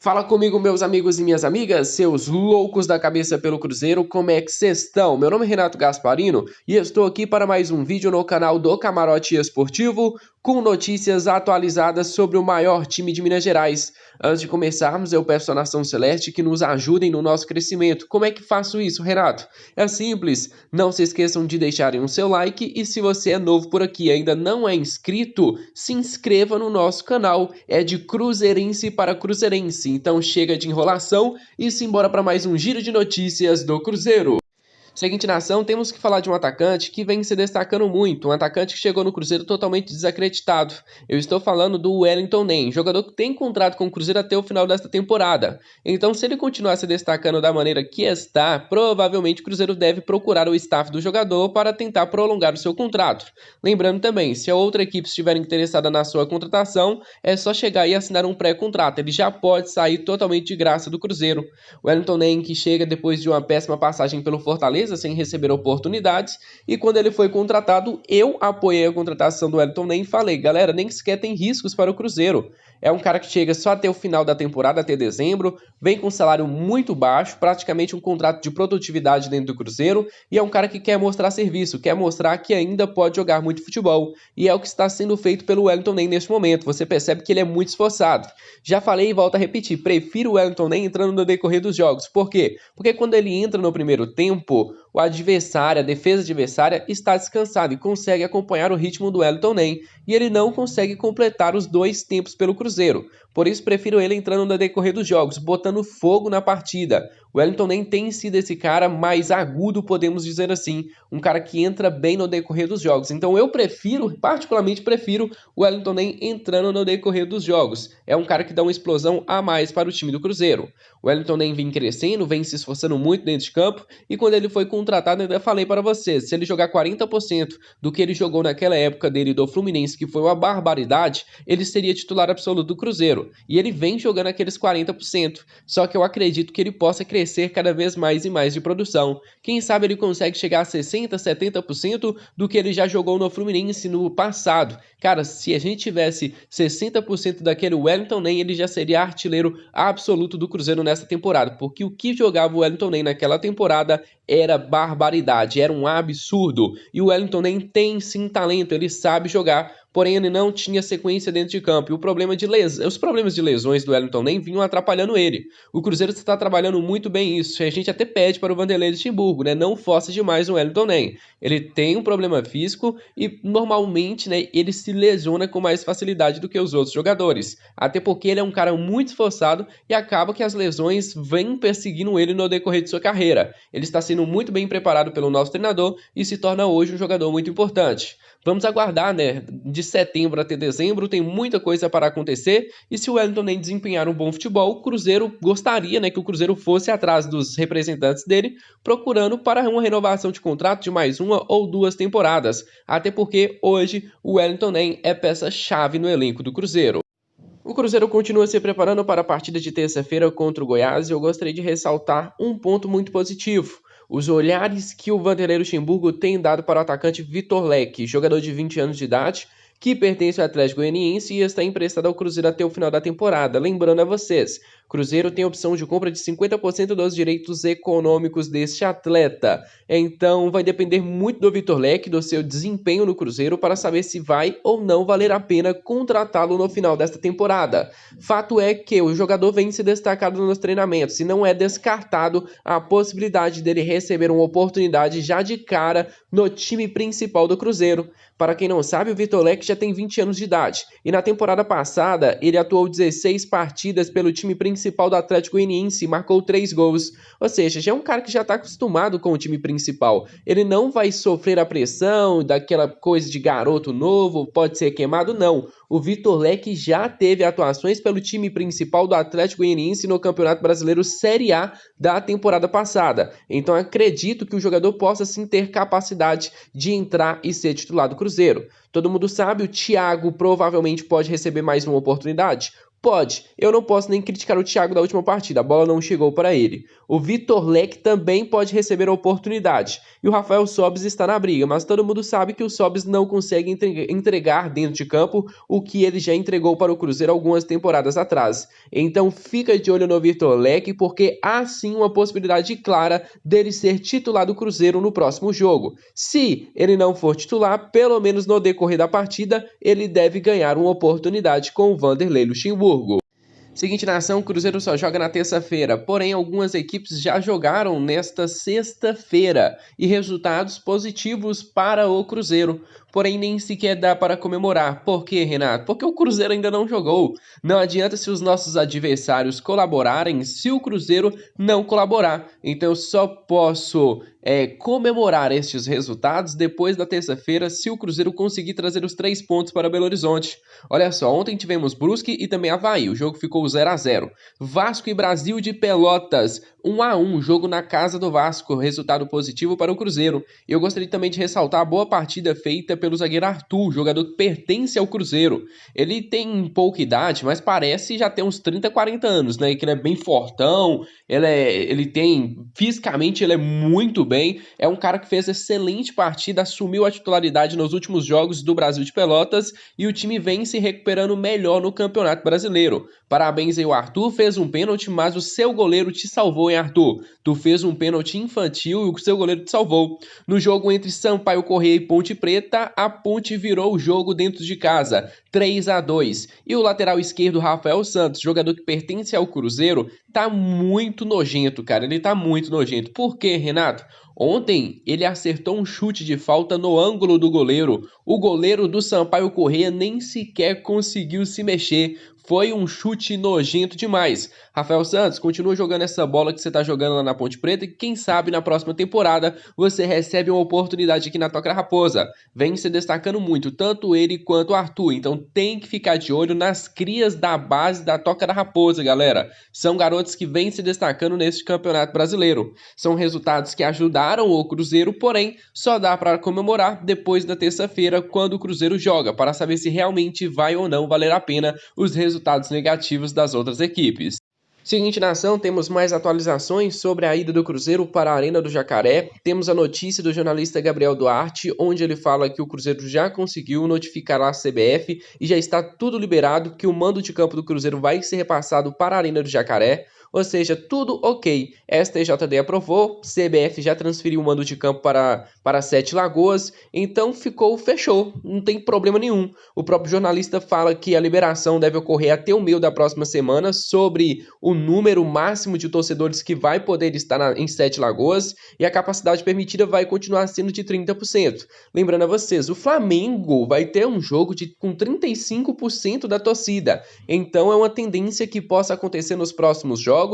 Fala comigo, meus amigos e minhas amigas, seus loucos da cabeça pelo Cruzeiro, como é que vocês estão? Meu nome é Renato Gasparino e estou aqui para mais um vídeo no canal do Camarote Esportivo com notícias atualizadas sobre o maior time de Minas Gerais. Antes de começarmos, eu peço à Nação Celeste que nos ajudem no nosso crescimento. Como é que faço isso, Renato? É simples, não se esqueçam de deixarem o seu like e se você é novo por aqui e ainda não é inscrito, se inscreva no nosso canal, é de cruzeirense para cruzeirense. Então chega de enrolação e simbora para mais um giro de notícias do Cruzeiro. Seguinte nação, temos que falar de um atacante que vem se destacando muito, um atacante que chegou no Cruzeiro totalmente desacreditado. Eu estou falando do Wellington Nem, jogador que tem contrato com o Cruzeiro até o final desta temporada. Então, se ele continuar se destacando da maneira que está, provavelmente o Cruzeiro deve procurar o staff do jogador para tentar prolongar o seu contrato. Lembrando também, se a outra equipe estiver interessada na sua contratação, é só chegar e assinar um pré-contrato. Ele já pode sair totalmente de graça do Cruzeiro. O Wellington Nem, que chega depois de uma péssima passagem pelo Fortaleza, sem receber oportunidades, e quando ele foi contratado, eu apoiei a contratação do Wellington Nem e falei, galera, nem sequer tem riscos para o Cruzeiro. É um cara que chega só até o final da temporada, até dezembro, vem com um salário muito baixo, praticamente um contrato de produtividade dentro do Cruzeiro, e é um cara que quer mostrar serviço, quer mostrar que ainda pode jogar muito futebol, e é o que está sendo feito pelo Wellington Nem neste momento. Você percebe que ele é muito esforçado. Já falei e volto a repetir, prefiro o Wellington Nem entrando no decorrer dos jogos. Por quê? Porque quando ele entra no primeiro tempo, o adversário, a defesa adversária, está descansada e consegue acompanhar o ritmo do Wellington Nem, e ele não consegue completar os dois tempos pelo Cruzeiro. Por isso, prefiro ele entrando no decorrer dos jogos, botando fogo na partida. O Wellington Nem tem sido esse cara mais agudo, podemos dizer assim, um cara que entra bem no decorrer dos jogos. Então eu prefiro, particularmente prefiro, o Wellington Nem entrando no decorrer dos jogos. É um cara que dá uma explosão a mais para o time do Cruzeiro. O Wellington Nem vem crescendo, vem se esforçando muito dentro de campo, e quando ele foi contratado, eu ainda falei para vocês, se ele jogar 40% do que ele jogou naquela época dele do Fluminense, que foi uma barbaridade, ele seria titular absoluto do Cruzeiro. E ele vem jogando aqueles 40%. Só que eu acredito que ele possa crescer cada vez mais e mais de produção. Quem sabe ele consegue chegar a 60%, 70% do que ele já jogou no Fluminense no passado. Cara, se a gente tivesse 60% daquele Wellington Nem, ele já seria artilheiro absoluto do Cruzeiro nessa temporada. Porque o que jogava o Wellington Nem naquela temporada era barbaridade, era um absurdo. E o Wellington Nem tem sim talento, ele sabe jogar, porém ele não tinha sequência dentro de campo. E os problemas de lesões do Wellington Nem vinham atrapalhando ele. O Cruzeiro está trabalhando muito bem isso. A gente até pede para o Vanderlei Luxemburgo, né? Não force demais o Wellington Nem. Ele tem um problema físico e normalmente, né, ele se lesiona com mais facilidade do que os outros jogadores. Até porque ele é um cara muito esforçado e acaba que as lesões vêm perseguindo ele no decorrer de sua carreira. Ele está sendo muito bem preparado pelo nosso treinador e se torna hoje um jogador muito importante. Vamos aguardar, né? De setembro até dezembro tem muita coisa para acontecer e se o Wellington Nem desempenhar um bom futebol, o Cruzeiro gostaria, né, que o Cruzeiro fosse atrás dos representantes dele, procurando para uma renovação de contrato de mais uma ou duas temporadas. Até porque hoje o Wellington Nem é peça-chave no elenco do Cruzeiro. O Cruzeiro continua se preparando para a partida de terça-feira contra o Goiás e eu gostaria de ressaltar um ponto muito positivo. Os olhares que o Vanderlei Luxemburgo tem dado para o atacante Vitor Leque, jogador de 20 anos de idade, que pertence ao Atlético Goianiense e está emprestado ao Cruzeiro até o final da temporada. Lembrando a vocês, Cruzeiro tem a opção de compra de 50% dos direitos econômicos deste atleta. Então vai depender muito do Vitor Leque, do seu desempenho no Cruzeiro, para saber se vai ou não valer a pena contratá-lo no final desta temporada. Fato é que o jogador vem se destacando nos treinamentos e não é descartado a possibilidade dele receber uma oportunidade já de cara no time principal do Cruzeiro. Para quem não sabe, o Vitor Leque já tem 20 anos de idade e na temporada passada ele atuou 16 partidas pelo time principal do Atlético Goianiense e marcou 3 gols. Ou seja, já é um cara que já está acostumado com o time principal. Ele não vai sofrer a pressão daquela coisa de garoto novo, pode ser queimado, não. O Vitor Leque já teve atuações pelo time principal do Atlético Goianiense no Campeonato Brasileiro Série A da temporada passada. Então acredito que o jogador possa sim ter capacidade de entrar e ser titular do Cruzeiro. Todo mundo sabe, o Thiago provavelmente pode receber mais uma oportunidade. Pode, eu não posso nem criticar o Thiago da última partida, a bola não chegou para ele. O Vitor Leque também pode receber a oportunidade. E o Rafael Sobis está na briga, mas todo mundo sabe que o Sobis não consegue entregar dentro de campo o que ele já entregou para o Cruzeiro algumas temporadas atrás. Então fica de olho no Vitor Leque, porque há sim uma possibilidade clara dele ser titular do Cruzeiro no próximo jogo. Se ele não for titular, pelo menos no decorrer da partida, ele deve ganhar uma oportunidade com o Vanderlei Luxemburgo. Seguinte nação, o Cruzeiro só joga na terça-feira, porém algumas equipes já jogaram nesta sexta-feira e resultados positivos para o Cruzeiro. Porém nem sequer dá para comemorar. Por quê, Renato? Porque o Cruzeiro ainda não jogou. Não adianta se os nossos adversários colaborarem se o Cruzeiro não colaborar. Então eu só posso comemorar estes resultados depois da terça-feira se o Cruzeiro conseguir trazer os 3 pontos para Belo Horizonte. Olha só, ontem tivemos Brusque e também Avaí. O jogo ficou 0-0. Vasco e Brasil de Pelotas, 1-1, jogo na casa do Vasco, resultado positivo para o Cruzeiro. Eu gostaria também de ressaltar a boa partida feita pelo zagueiro Arthur, jogador que pertence ao Cruzeiro. Ele tem pouca idade, mas parece já ter uns 30, 40 anos, né? Que ele é bem fortão, fisicamente ele é muito bem. É um cara que fez excelente partida, assumiu a titularidade nos últimos jogos do Brasil de Pelotas e o time vem se recuperando melhor no Campeonato Brasileiro. Parabéns aí, o Arthur fez um pênalti, mas o seu goleiro te salvou, hein, Arthur? Tu fez um pênalti infantil e o seu goleiro te salvou. No jogo entre Sampaio Corrêa e Ponte Preta, a Ponte virou o jogo dentro de casa, 3-2. E o lateral esquerdo, Rafael Santos, jogador que pertence ao Cruzeiro, tá muito nojento, cara. Ele tá muito nojento. Por quê, Renato? Ontem ele acertou um chute de falta no ângulo do goleiro. O goleiro do Sampaio Corrêa nem sequer conseguiu se mexer. Foi um chute nojento demais. Rafael Santos, continua jogando essa bola que você está jogando lá na Ponte Preta e quem sabe na próxima temporada você recebe uma oportunidade aqui na Toca da Raposa. Vem se destacando muito, tanto ele quanto o Arthur. Então tem que ficar de olho nas crias da base da Toca da Raposa, galera. São garotos que vêm se destacando neste Campeonato Brasileiro. São resultados que ajudaram o Cruzeiro, porém só dá para comemorar depois da terça-feira, quando o Cruzeiro joga, para saber se realmente vai ou não valer a pena os resultados negativos das outras equipes. Seguinte nação, temos mais atualizações sobre a ida do Cruzeiro para a Arena do Jacaré. Temos a notícia do jornalista Gabriel Duarte, onde ele fala que o Cruzeiro já conseguiu notificar a CBF e já está tudo liberado, que o mando de campo do Cruzeiro vai ser repassado para a Arena do Jacaré. Ou seja, tudo ok. STJD aprovou, CBF já transferiu o mando de campo para Sete Lagoas, então fechou, não tem problema nenhum. O próprio jornalista fala que a liberação deve ocorrer até o meio da próxima semana sobre o número máximo de torcedores que vai poder estar em Sete Lagoas e a capacidade permitida vai continuar sendo de 30%. Lembrando a vocês, o Flamengo vai ter um jogo com 35% da torcida, então é uma tendência que possa acontecer nos próximos jogos,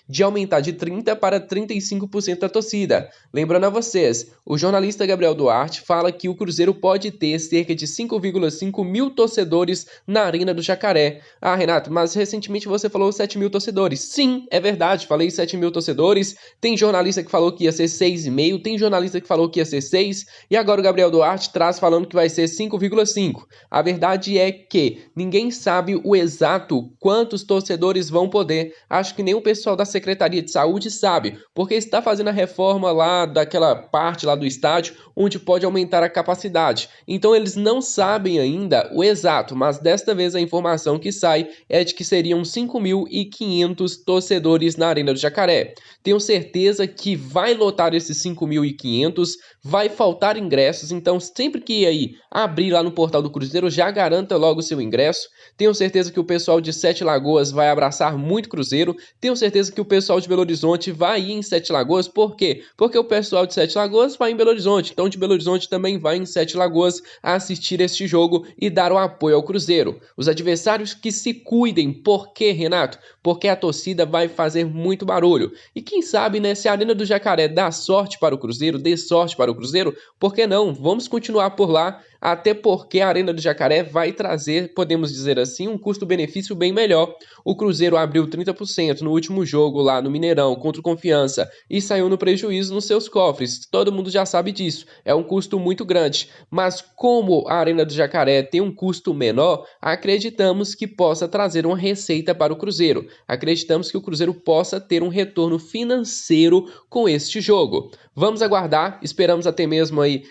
de aumentar de 30% para 35% da torcida. Lembrando a vocês, o jornalista Gabriel Duarte fala que o Cruzeiro pode ter cerca de 5,5 mil torcedores na Arena do Jacaré. Ah, Renato, mas recentemente você falou 7 mil torcedores. Sim, é verdade, falei 7 mil torcedores. Tem jornalista que falou que ia ser 6,5, tem jornalista que falou que ia ser 6, e agora o Gabriel Duarte traz falando que vai ser 5,5. A verdade é que ninguém sabe o exato quantos torcedores vão poder. Acho que nem o pessoal da Secretaria de Saúde sabe, porque está fazendo a reforma lá daquela parte lá do estádio onde pode aumentar a capacidade. Então eles não sabem ainda o exato, mas desta vez a informação que sai é de que seriam 5.500 torcedores na Arena do Jacaré. Tenho certeza que vai lotar esses 5.500, vai faltar ingressos, então sempre que aí abrir lá no portal do Cruzeiro, já garanta logo o seu ingresso. Tenho certeza que o pessoal de Sete Lagoas vai abraçar muito Cruzeiro. Tenho certeza que o pessoal de Belo Horizonte vai ir em Sete Lagoas. Por quê? Porque o pessoal de Sete Lagoas vai em Belo Horizonte. Então de Belo Horizonte também vai em Sete Lagoas a assistir este jogo e dar o apoio ao Cruzeiro. Os adversários que se cuidem. Por quê, Renato? Porque a torcida vai fazer muito barulho. E quem sabe, né, se a Arena do Jacaré dá sorte para o Cruzeiro, dê sorte para o Cruzeiro, por que não? Vamos continuar por lá. até porque a Arena do Jacaré vai trazer, podemos dizer assim, um custo-benefício bem melhor. O Cruzeiro abriu 30% no último jogo lá no Mineirão contra o Confiança e saiu no prejuízo nos seus cofres. Todo mundo já sabe disso, é um custo muito grande. Mas como a Arena do Jacaré tem um custo menor, acreditamos que possa trazer uma receita para o Cruzeiro. Acreditamos que o Cruzeiro possa ter um retorno financeiro com este jogo. Vamos aguardar, esperamos até mesmo aí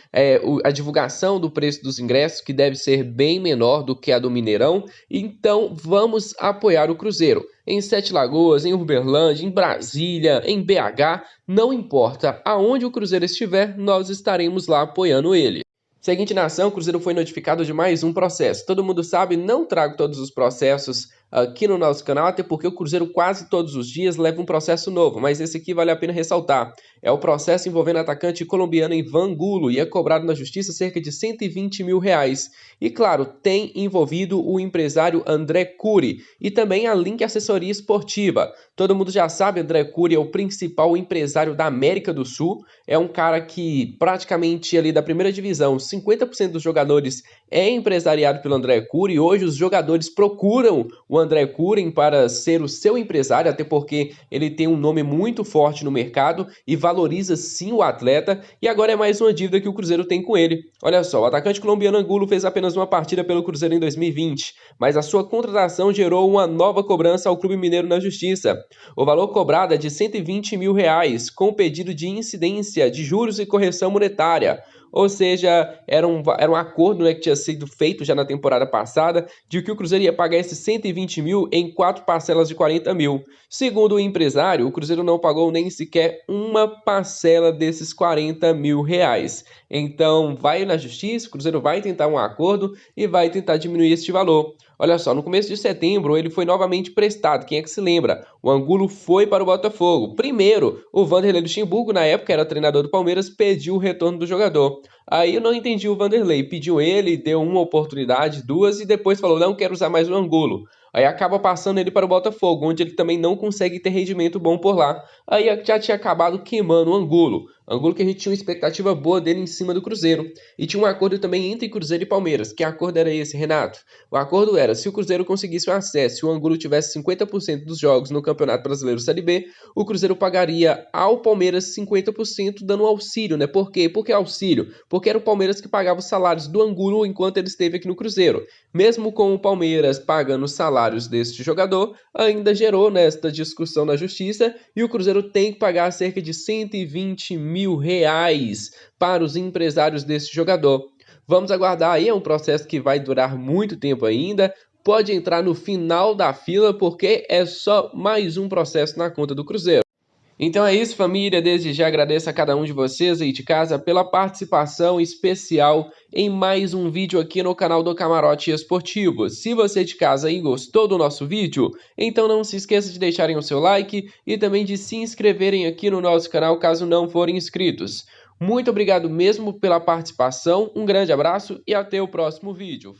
a divulgação do preço dos ingressos, que deve ser bem menor do que a do Mineirão. Então vamos apoiar o Cruzeiro. Em Sete Lagoas, em Uberlândia, em Brasília, em BH, não importa aonde o Cruzeiro estiver, nós estaremos lá apoiando ele. Seguinte nação, o Cruzeiro foi notificado de mais um processo. Todo mundo sabe, não trago todos os processos aqui no nosso canal, até porque o Cruzeiro quase todos os dias leva um processo novo, mas esse aqui vale a pena ressaltar. É o processo envolvendo o atacante colombiano Ivan Angulo e é cobrado na justiça cerca de R$120 mil. E claro, tem envolvido o empresário André Curi e também a Link Assessoria Esportiva. Todo mundo já sabe, André Curi é o principal empresário da América do Sul, é um cara que praticamente ali da primeira divisão, 50% dos jogadores é empresariado pelo André Curi e hoje os jogadores procuram o André Curi para ser o seu empresário, até porque ele tem um nome muito forte no mercado e valoriza sim o atleta, e agora é mais uma dívida que o Cruzeiro tem com ele. Olha só, o atacante colombiano Angulo fez apenas uma partida pelo Cruzeiro em 2020, mas a sua contratação gerou uma nova cobrança ao Clube Mineiro na Justiça. O valor cobrado é de R$120 mil, com pedido de incidência de juros e correção monetária. Ou seja, era um acordo, né, que tinha sido feito já na temporada passada, de que o Cruzeiro ia pagar esses R$120 mil em 4 parcelas de R$40 mil. Segundo o empresário, o Cruzeiro não pagou nem sequer uma parcela desses R$40 mil. Então, vai na justiça, o Cruzeiro vai tentar um acordo e vai tentar diminuir este valor. Olha só, no começo de setembro ele foi novamente prestado, quem é que se lembra? O Angulo foi para o Botafogo. Primeiro, o Vanderlei Luxemburgo, na época era treinador do Palmeiras, pediu o retorno do jogador. Aí eu não entendi o Vanderlei, pediu ele, deu uma oportunidade, duas, e depois falou, não quero usar mais o Angulo. Aí acaba passando ele para o Botafogo, onde ele também não consegue ter rendimento bom por lá. Aí já tinha acabado queimando o Angulo. Angulo que a gente tinha uma expectativa boa dele em cima do Cruzeiro. E tinha um acordo também entre Cruzeiro e Palmeiras. Que acordo era esse, Renato? O acordo era, se o Cruzeiro conseguisse o acesso e o Angulo tivesse 50% dos jogos no Campeonato Brasileiro Série B, o Cruzeiro pagaria ao Palmeiras 50% dando auxílio, né? Por quê? Por que auxílio? Porque era o Palmeiras que pagava os salários do Angulo enquanto ele esteve aqui no Cruzeiro. Mesmo com o Palmeiras pagando os salários deste jogador, ainda gerou nesta discussão na justiça e o Cruzeiro tem que pagar cerca de R$120 mil para os empresários desse jogador. Vamos aguardar aí, é um processo que vai durar muito tempo ainda, pode entrar no final da fila porque é só mais um processo na conta do Cruzeiro. Então é isso, família, desde já agradeço a cada um de vocês aí de casa pela participação especial em mais um vídeo aqui no canal do Camarote Esportivo. Se você de casa aí gostou do nosso vídeo, então não se esqueça de deixarem o seu like e também de se inscreverem aqui no nosso canal caso não forem inscritos. Muito obrigado mesmo pela participação, um grande abraço e até o próximo vídeo.